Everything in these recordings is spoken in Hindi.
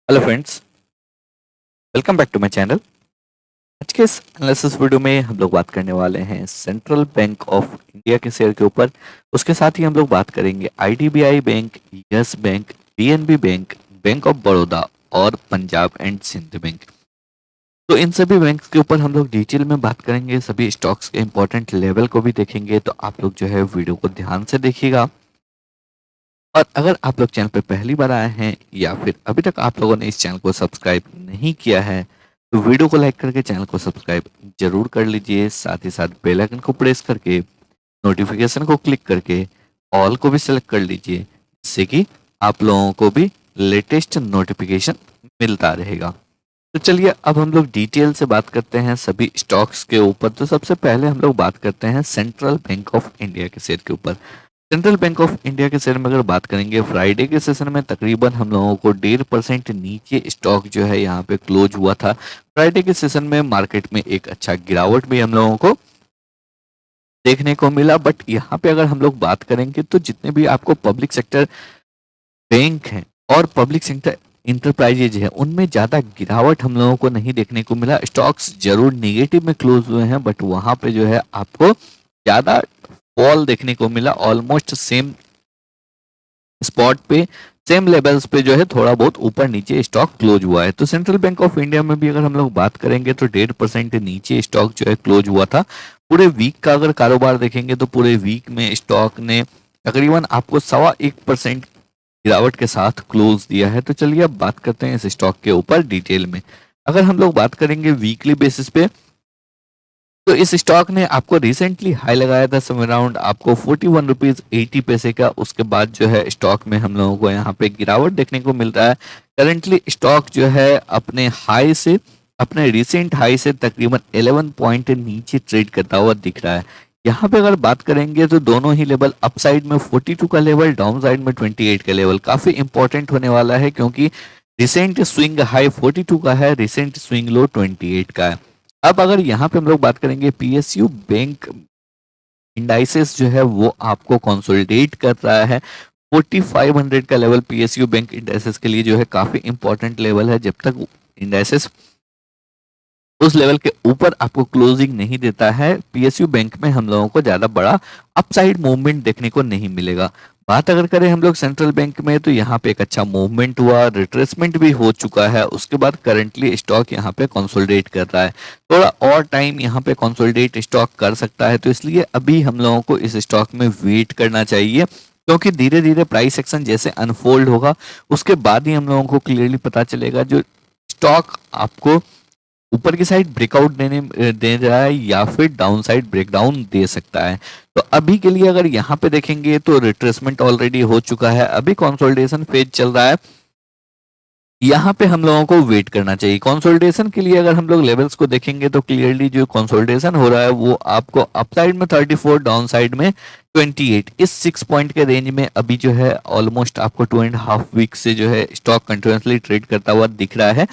Hello friends, welcome back to my channel. आज के इस एनालिसिस वीडियो में हम लोग बात करने वाले हैं सेंट्रल बैंक ऑफ इंडिया के शेयर के ऊपर। उसके साथ ही हम लोग बात करेंगे IDBI bank, yes bank, PNB bank, bank of Baroda और पंजाब एंड सिंध बैंक। तो इन सभी बैंक्स के ऊपर हम लोग डिटेल में बात करेंगे, सभी स्टॉक्स के इंपॉर्टेंट लेवल को भी देखेंगे। तो आप लोग जो है वीडियो को ध्यान से देखिएगा। और अगर आप लोग चैनल पे पहली बार आए हैं या फिर अभी तक आप लोगों ने इस चैनल को सब्सक्राइब नहीं किया है तो वीडियो को लाइक करके चैनल को सब्सक्राइब जरूर कर लीजिए। साथ ही साथ बेल आइकन को प्रेस करके नोटिफिकेशन को क्लिक करके ऑल को भी सिलेक्ट कर लीजिए, जिससे कि आप लोगों को भी लेटेस्ट नोटिफिकेशन मिलता रहेगा। तो चलिए अब हम लोग डिटेल से बात करते हैं सभी स्टॉक्स के ऊपर। तो सबसे पहले हम लोग बात करते हैं सेंट्रल बैंक ऑफ इंडिया के शेयर के ऊपर। सेंट्रल बैंक ऑफ इंडिया के शेयर में अगर बात करेंगे, फ्राइडे के सेशन में तकरीबन हम लोगों को 1.5% नीचे स्टॉक जो है यहाँ पे क्लोज हुआ था। फ्राइडे के सेशन में मार्केट में एक अच्छा गिरावट भी हम लोगों को देखने को मिला। बट यहाँ पे अगर हम लोग बात करेंगे तो जितने भी आपको पब्लिक सेक्टर बैंक हैं और पब्लिक सेक्टर इंटरप्राइजेज है, उनमें ज्यादा गिरावट हम लोगों को नहीं देखने को मिला। स्टॉक्स जरूर निगेटिव में क्लोज हुए हैं, बट वहां पे जो है आपको ज्यादा फॉल देखने को मिला। ऑलमोस्ट सेम स्पॉट पे, सेम लेवल्स पे जो है थोड़ा बहुत ऊपर नीचे स्टॉक क्लोज हुआ है। तो सेंट्रल बैंक ऑफ इंडिया में भी अगर हम लोग बात करेंगे तो 1.5% नीचे स्टॉक जो है क्लोज हुआ था। पूरे वीक का अगर कारोबार देखेंगे तो पूरे वीक में स्टॉक ने तकरीबन आपको 1.25% गिरावट के साथ क्लोज दिया है। तो चलिए अब बात करते हैं इस स्टॉक के ऊपर डिटेल में। अगर हम लोग बात करेंगे वीकली बेसिस पे, तो इस स्टॉक ने आपको रिसेंटली हाई लगाया था सम अराउंड आपको 41 रुपीज 80 पैसे का। उसके बाद जो है स्टॉक में हम लोगों को यहाँ पे गिरावट देखने को मिल रहा है। करंटली स्टॉक जो है अपने हाई से, अपने रिसेंट हाई से तकरीबन 11 पॉइंट नीचे ट्रेड करता हुआ दिख रहा है। यहाँ पे अगर बात करेंगे तो दोनों ही लेवल, अप साइड में 42 का लेवल, डाउन साइड में 28 का लेवल काफी इंपॉर्टेंट होने वाला है, क्योंकि रिसेंट स्विंग हाई 42 का है, रिसेंट स्विंग लो 28 का है। अब अगर यहाँ पे हम लोग बात करेंगे पीएसयू बैंक इंडाइसेस जो है वो आपको कंसोलिडेट कर रहा है। 4500 का लेवल पीएसयू बैंक इंडाइसेस के लिए जो है काफी इंपॉर्टेंट लेवल है। जब तक इंडाइसेस उस लेवल के ऊपर आपको क्लोजिंग नहीं देता है, पीएसयू बैंक में हम लोगों को ज्यादा बड़ा अपसाइड मूवमेंट देखने को नहीं मिलेगा। बात अगर करें हम लोग सेंट्रल बैंक में, तो यहाँ पे एक अच्छा मूवमेंट हुआ, रिट्रेसमेंट भी हो चुका है। उसके बाद करंटली स्टॉक यहाँ पे कंसोलिडेट कर रहा है। थोड़ा और टाइम यहाँ पे कंसोलिडेट स्टॉक कर सकता है, तो इसलिए अभी हम लोगों को इस स्टॉक में वेट करना चाहिए, क्योंकि धीरे धीरे प्राइस एक्शन जैसे अनफोल्ड होगा उसके बाद ही हम लोगों को क्लियरली पता चलेगा जो स्टॉक आपको ऊपर की साइड ब्रेकआउट दे रहा है या फिर डाउन साइड ब्रेकडाउन दे सकता है। तो अभी के लिए अगर यहाँ पे देखेंगे तो रिट्रेसमेंट ऑलरेडी हो चुका है, अभी कंसोलिडेशन फेज चल रहा है। यहाँ पे हम लोगों को वेट करना चाहिए कंसोलिडेशन के लिए। अगर हम लोग लेवल्स को देखेंगे तो क्लियरली जो कंसोलिडेशन हो रहा है वो आपको अप साइड में 34, डाउन साइड में 28, इस 6 पॉइंट के रेंज में अभी जो है ऑलमोस्ट आपको 2.5 वीक से जो है स्टॉक कंटिन्यूसली ट्रेड करता हुआ दिख रहा है।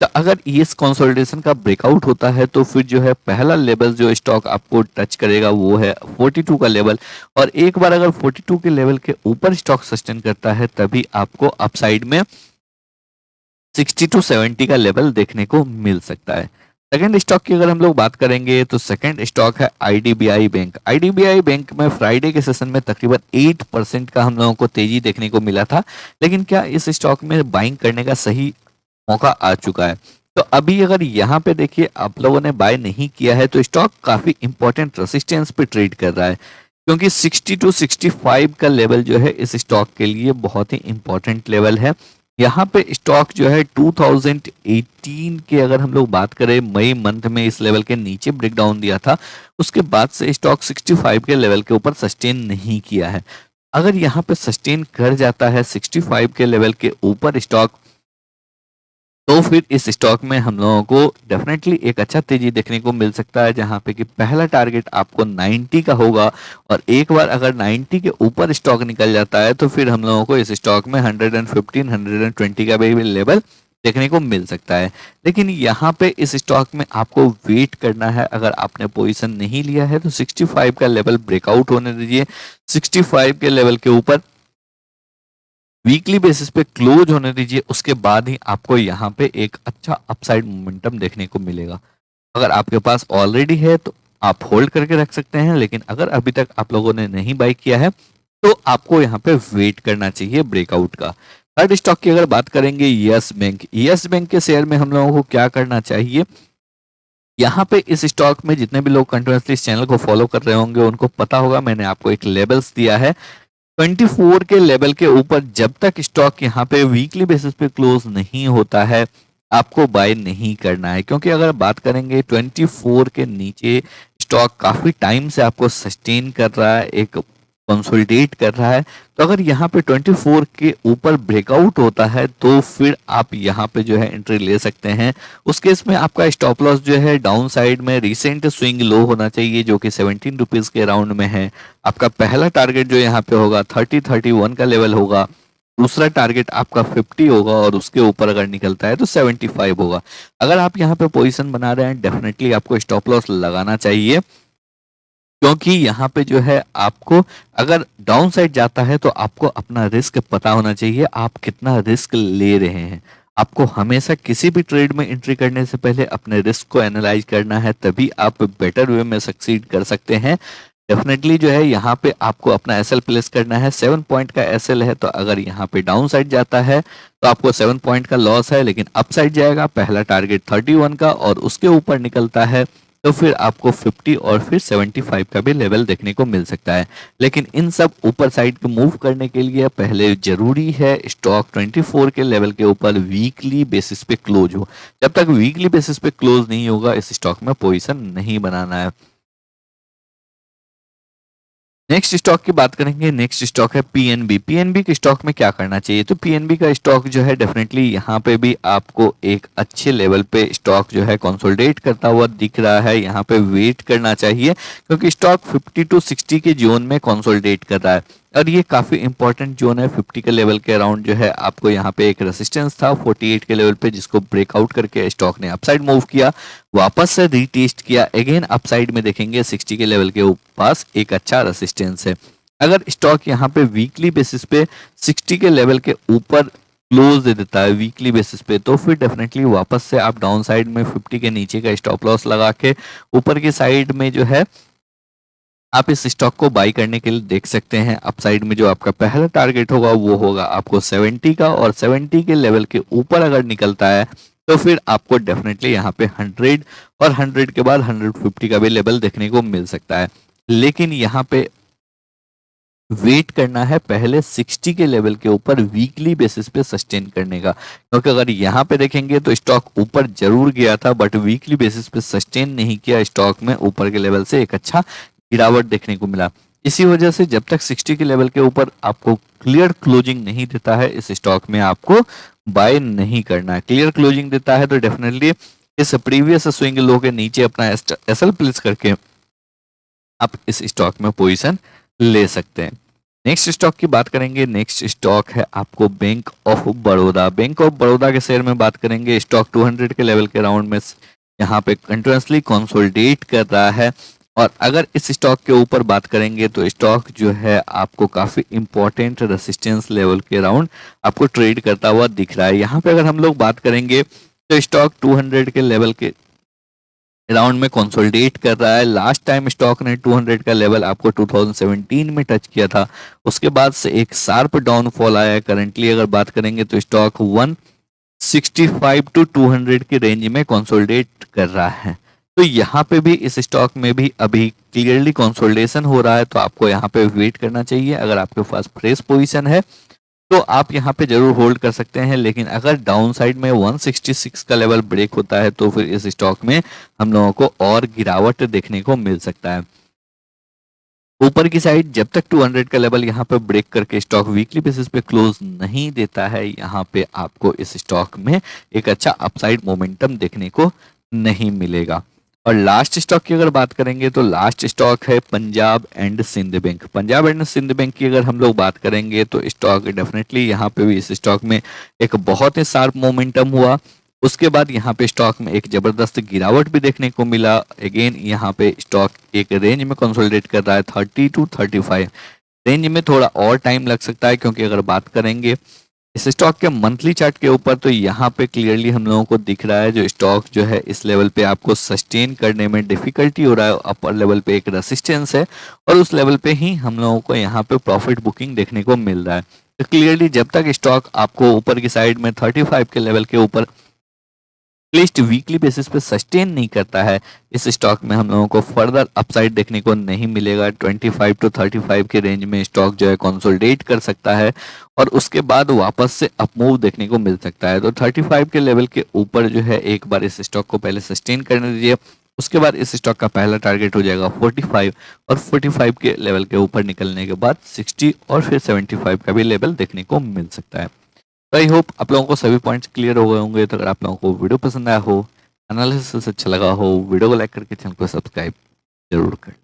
तो अगर इस कंसोलिडेशन का ब्रेकआउट होता है तो फिर जो है पहला लेवल जो स्टॉक आपको टच करेगा वो है 42 का लेवल। और एक बार अगर 42 के लेवल के ऊपर स्टॉक सस्टेन करता है तभी आपको अपसाइड में 60 टू 70 का लेवल देखने को मिल सकता है। सेकंड स्टॉक की अगर हम लोग बात करेंगे तो सेकंड स्टॉक है आईडीबीआई बैंक। आईडीबीआई बैंक में फ्राइडे के सेशन में तकरीबन 8% का हम लोगों को तेजी देखने को मिला था, लेकिन क्या इस स्टॉक में बाइंग करने का सही मौका आ चुका है? तो अभी अगर यहाँ पे देखिए आप लोगों ने बाय नहीं किया है तो स्टॉक काफी इंपॉर्टेंट रेसिस्टेंस पे ट्रेड कर रहा है, क्योंकि 60 टू 65 का लेवल जो है इस स्टॉक के लिए बहुत ही इंपॉर्टेंट लेवल है। यहाँ पे स्टॉक जो है 2018 के अगर हम लोग बात करें मई मंथ में इस लेवल के नीचे ब्रेकडाउन दिया था, उसके बाद से स्टॉक 65 के लेवल के ऊपर सस्टेन नहीं किया है। अगर यहाँ पे सस्टेन कर जाता है 65 के लेवल के ऊपर स्टॉक, तो फिर इस स्टॉक में हम लोगों को डेफिनेटली एक अच्छा तेजी देखने को मिल सकता है, जहां पे कि पहला टारगेट आपको 90 का होगा। और एक बार अगर 90 के ऊपर स्टॉक निकल जाता है तो फिर हम लोगों को इस स्टॉक में 115 120 का भी लेवल देखने को मिल सकता है। लेकिन यहाँ पे इस स्टॉक में आपको वेट करना है। अगर आपने पोजीशन नहीं लिया है तो 65 का लेवल ब्रेकआउट होने दीजिए। 65 के लेवल के ऊपर वीकली बेसिस पे क्लोज होने दीजिए, उसके बाद ही आपको यहाँ पे एक अच्छा अपसाइड मोमेंटम देखने को मिलेगा। अगर आपके पास ऑलरेडी है तो आप होल्ड करके रख सकते हैं, लेकिन अगर अभी तक आप लोगों ने नहीं बाई किया है तो आपको यहाँ पे वेट करना चाहिए ब्रेकआउट का। थर्ड स्टॉक की अगर बात करेंगे यस बैंक, यस बैंक के शेयर में हम लोगों को क्या करना चाहिए। यहाँ पे इस स्टॉक में जितने भी लोग कंटिन्यूसली इस चैनल को फॉलो कर रहे होंगे उनको पता होगा, मैंने आपको एक लेवल्स दिया है 24 के लेवल के ऊपर। जब तक स्टॉक यहाँ पे वीकली बेसिस पे क्लोज नहीं होता है आपको बाय नहीं करना है, क्योंकि अगर बात करेंगे 24 के नीचे स्टॉक काफी टाइम से आपको सस्टेन कर रहा है, एक कंसोलिडेट कर रहा है। तो अगर यहाँ पे 24 के ऊपर ब्रेकआउट होता है तो फिर आप यहाँ पे जो है एंट्री ले सकते हैं। उस केस में आपका स्टॉप लॉस जो है डाउन साइड में रिसेंट स्विंग लो होना चाहिए जो कि 17 रुपीज के अराउंड में है। आपका पहला टारगेट जो यहाँ पे होगा 30-31 का लेवल होगा, दूसरा टारगेट आपका 50 होगा और उसके ऊपर अगर निकलता है तो 75 होगा। अगर आप यहाँ पे पोजीशन बना रहे हैं डेफिनेटली आपको स्टॉप लॉस लगाना चाहिए, क्योंकि यहाँ पे जो है आपको अगर डाउन साइड जाता है तो आपको अपना रिस्क पता होना चाहिए, आप कितना रिस्क ले रहे हैं। आपको हमेशा किसी भी ट्रेड में एंट्री करने से पहले अपने रिस्क को एनालाइज करना है, तभी आप बेटर वे में सक्सीड कर सकते हैं। डेफिनेटली जो है यहाँ पे आपको अपना एसएल प्लेस करना है, 7 पॉइंट का एसएल है, तो अगर यहाँ पे डाउन साइड जाता है तो आपको 7 पॉइंट का लॉस है, लेकिन अप साइड जाएगा पहला टारगेट 31 का और उसके ऊपर निकलता है तो फिर आपको 50 और फिर 75 का भी लेवल देखने को मिल सकता है। लेकिन इन सब ऊपर साइड को मूव करने के लिए पहले जरूरी है स्टॉक 24 के लेवल के ऊपर वीकली बेसिस पे क्लोज हो। जब तक वीकली बेसिस पे क्लोज नहीं होगा इस स्टॉक में पोजीशन नहीं बनाना है। नेक्स्ट स्टॉक की बात करेंगे, नेक्स्ट स्टॉक है पीएनबी। पीएनबी के स्टॉक में क्या करना चाहिए, तो पीएनबी का स्टॉक जो है डेफिनेटली यहाँ पे भी आपको एक अच्छे लेवल पे स्टॉक जो है कंसोलिडेट करता हुआ दिख रहा है। यहाँ पे वेट करना चाहिए क्योंकि स्टॉक 50 to 60 के जोन में कंसोलिडेट कर रहा है और ये काफी इंपॉर्टेंट जोन है। 50 के लेवल के अराउंड जो है आपको यहाँ पे एक रेसिस्टेंस था 48 के लेवल पे, जिसको ब्रेकआउट करके स्टॉक ने अपसाइड मूव किया, वापस से रीटेस्ट किया, अगेन अपसाइड में देखेंगे 60 के लेवल के पास एक अच्छा रेसिस्टेंस है। अगर स्टॉक यहाँ पे वीकली बेसिस पे 60 के लेवल के ऊपर क्लोज दे देता है वीकली बेसिस पे, तो फिर डेफिनेटली वापस से आप डाउन साइड में 50 के नीचे का स्टॉप लॉस लगा के ऊपर की साइड में जो है आप इस स्टॉक को बाई करने के लिए देख सकते हैं। अपसाइड में जो आपका पहला टारगेट होगा वो होगा आपको 70 का और 70 के लेवल के ऊपर अगर निकलता है तो फिर आपको डेफिनेटली यहाँ पे 100 और 100 के बाद 150 का भी लेवल देखने को मिल सकता है। लेकिन यहाँ पे वेट करना है पहले 60 के लेवल के ऊपर वीकली बेसिस पे सस्टेन करने का, क्योंकि अगर यहाँ पे देखेंगे तो स्टॉक ऊपर जरूर गया था बट वीकली बेसिस पे सस्टेन नहीं किया, स्टॉक में ऊपर के लेवल से एक अच्छा गिरावट देखने को मिला। इसी वजह से जब तक 60 के लेवल के ऊपर आपको क्लियर क्लोजिंग नहीं देता है इस स्टॉक में आपको बाय नहीं करना है। क्लियर क्लोजिंग देता है तो डेफिनेटली इस प्रीवियस स्विंग लो के नीचे अपना एसएल प्लेस करके आप इस स्टॉक में पोजीशन ले सकते हैं। नेक्स्ट स्टॉक की बात करेंगे, नेक्स्ट स्टॉक है आपको bank of Baroda. Bank of Baroda के शेयर में बात करेंगे, स्टॉक 200 के लेवल के राउंड में यहाँ पे कंटिन्यूसली कंसोलिडेट कर रहा है और अगर इस स्टॉक के ऊपर बात करेंगे तो स्टॉक जो है आपको काफी इंपॉर्टेंट रेसिस्टेंस लेवल के राउंड आपको ट्रेड करता हुआ दिख रहा है। यहाँ पे अगर हम लोग बात करेंगे तो स्टॉक 200 के लेवल के राउंड में कंसोलिडेट कर रहा है। लास्ट टाइम स्टॉक ने 200 का लेवल आपको 2017 में टच किया था, उसके बाद से एक शार्प डाउनफॉल आया है। करंटली अगर बात करेंगे तो स्टॉक 165 to 200 के रेंज में कंसोलिडेट कर रहा है। तो यहाँ पे भी इस स्टॉक में भी अभी क्लियरली कंसोलिडेशन हो रहा है, तो आपको यहाँ पे वेट करना चाहिए। अगर आपके पास फ्रेश पोजीशन है तो आप यहाँ पे जरूर होल्ड कर सकते हैं, लेकिन अगर डाउन साइड में 166 का लेवल ब्रेक होता है तो फिर इस स्टॉक में हम लोगों को और गिरावट देखने को मिल सकता है। ऊपर की साइड जब तक 200 का लेवल यहाँ पे ब्रेक करके स्टॉक वीकली बेसिस पे क्लोज नहीं देता है, यहाँ पे आपको इस स्टॉक में एक अच्छा अपसाइड मोमेंटम देखने को नहीं मिलेगा। और लास्ट स्टॉक की अगर बात करेंगे तो लास्ट स्टॉक है Punjab and Sind Bank. Punjab and Sind Bank की अगर हम लोग बात करेंगे तो स्टॉक डेफिनेटली यहाँ पे भी इस स्टॉक में एक बहुत ही शार्प मोमेंटम हुआ, उसके बाद यहाँ पे स्टॉक में एक जबरदस्त गिरावट भी देखने को मिला। अगेन यहाँ पे स्टॉक एक रेंज में कंसोलिडेट कर रहा है 30 to 35। रेंज में थोड़ा और टाइम लग सकता है, क्योंकि अगर बात करेंगे इस स्टॉक के मंथली चार्ट के ऊपर, तो यहाँ पे क्लियरली हम लोगों को दिख रहा है जो स्टॉक जो है इस लेवल पे आपको सस्टेन करने में डिफिकल्टी हो रहा है। अपर लेवल पे एक रेसिस्टेंस है और उस लेवल पे ही हम लोगों को यहाँ पे प्रॉफिट बुकिंग देखने को मिल रहा है। तो क्लियरली जब तक स्टॉक आपको ऊपर की साइड में 35 के लेवल के ऊपर एटलीस्ट वीकली बेसिस पे सस्टेन नहीं करता है, इस स्टॉक में हम लोगों को फर्दर अपसाइड देखने को नहीं मिलेगा। 25 टू 35 के रेंज में स्टॉक जो है कंसोलिडेट कर सकता है और उसके बाद वापस से अपमूव देखने को मिल सकता है। तो 35 के लेवल के ऊपर जो है एक बार इस स्टॉक को पहले सस्टेन करने दीजिए, उसके बाद इस स्टॉक का पहला टारगेट हो जाएगा 45 और 45 के लेवल के ऊपर निकलने के बाद 60 और फिर 75 का भी लेवल देखने को मिल सकता है। तो आई होप आप लोगों को सभी पॉइंट्स क्लियर हो गए होंगे। तो अगर आप लोगों को वीडियो पसंद आया हो, एनालिसिस अच्छा लगा हो, वीडियो को लाइक करके चैनल को सब्सक्राइब जरूर करें।